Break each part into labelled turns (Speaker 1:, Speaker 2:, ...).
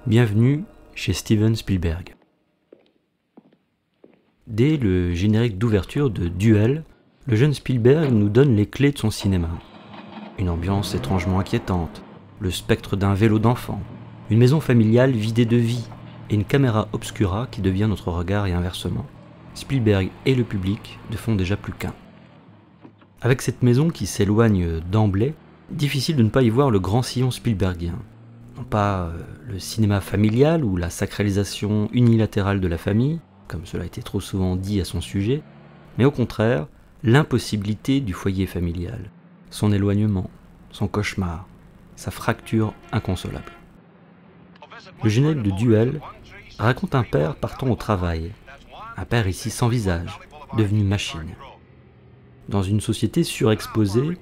Speaker 1: Bienvenue chez Steven Spielberg. Dès le générique d'ouverture de Duel, le jeune Spielberg nous donne les clés de son cinéma. Une ambiance étrangement inquiétante, le spectre d'un vélo d'enfant, une maison familiale vidée de vie et une caméra obscura qui devient notre regard et inversement. Spielberg et le public ne font déjà plus qu'un. Avec cette maison qui s'éloigne d'emblée, difficile de ne pas y voir le grand sillon spielbergien. Non pas le cinéma familial ou la sacralisation unilatérale de la famille, comme cela a été trop souvent dit à son sujet, mais au contraire, l'impossibilité du foyer familial, son éloignement, son cauchemar, sa fracture inconsolable. Le générique de Duel raconte un père partant au travail, un père ici sans visage, devenu machine. Dans une société surexposée,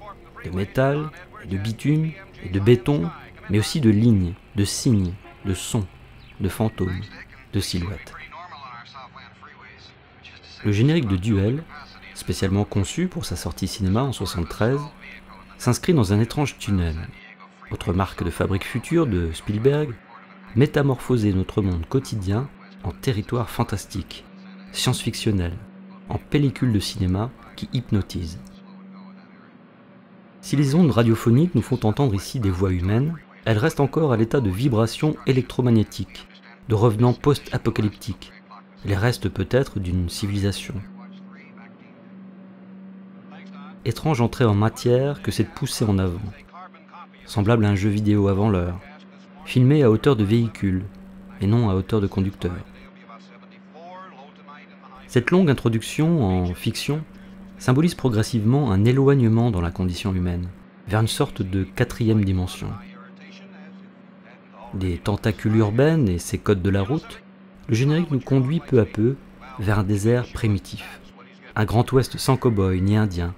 Speaker 1: de métal, et de bitume, et de béton, mais aussi de lignes, de signes, de sons, de fantômes, de silhouettes. Le générique de Duel, spécialement conçu pour sa sortie cinéma en 1973, s'inscrit dans un étrange tunnel, autre marque de fabrique future de Spielberg, métamorphoser notre monde quotidien en territoire fantastique, science-fictionnel, en pellicule de cinéma qui hypnotise. Si les ondes radiophoniques nous font entendre ici des voix humaines, elles restent encore à l'état de vibration électromagnétique, de revenants post-apocalyptiques, les restes peut-être d'une civilisation. Étrange entrée en matière que cette poussée en avant, semblable à un jeu vidéo avant l'heure, filmé à hauteur de véhicule et non à hauteur de conducteur. Cette longue introduction en fiction symbolise progressivement un éloignement dans la condition humaine, vers une sorte de quatrième dimension. Des tentacules urbaines et ses codes de la route, le générique nous conduit peu à peu vers un désert primitif, un grand ouest sans cow-boy ni indien,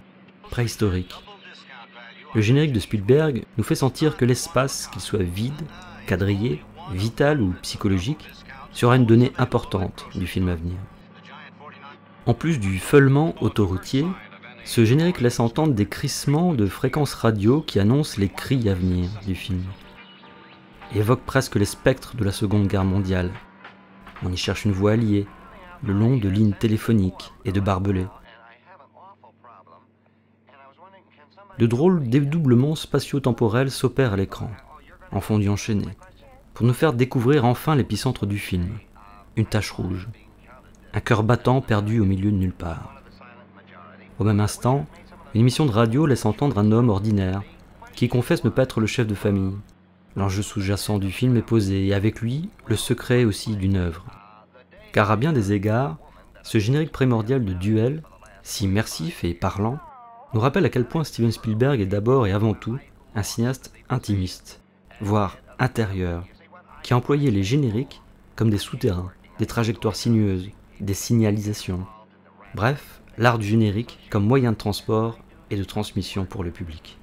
Speaker 1: préhistorique. Le générique de Spielberg nous fait sentir que l'espace, qu'il soit vide, quadrillé, vital ou psychologique, sera une donnée importante du film à venir. En plus du feulement autoroutier, ce générique laisse entendre des crissements de fréquences radio qui annoncent les cris à venir du film. Et évoque presque les spectres de la Seconde Guerre mondiale. On y cherche une voie alliée, le long de lignes téléphoniques et de barbelés. De drôles dédoublements spatio-temporels s'opèrent à l'écran, en fondu enchaîné, pour nous faire découvrir enfin l'épicentre du film, une tache rouge, un cœur battant perdu au milieu de nulle part. Au même instant, une émission de radio laisse entendre un homme ordinaire, qui confesse ne pas être le chef de famille. L'enjeu sous-jacent du film est posé, et avec lui, le secret aussi d'une œuvre. Car à bien des égards, ce générique primordial de Duel, si immersif et parlant, nous rappelle à quel point Steven Spielberg est d'abord et avant tout un cinéaste intimiste, voire intérieur, qui a employé les génériques comme des souterrains, des trajectoires sinueuses, des signalisations. Bref, l'art du générique comme moyen de transport et de transmission pour le public.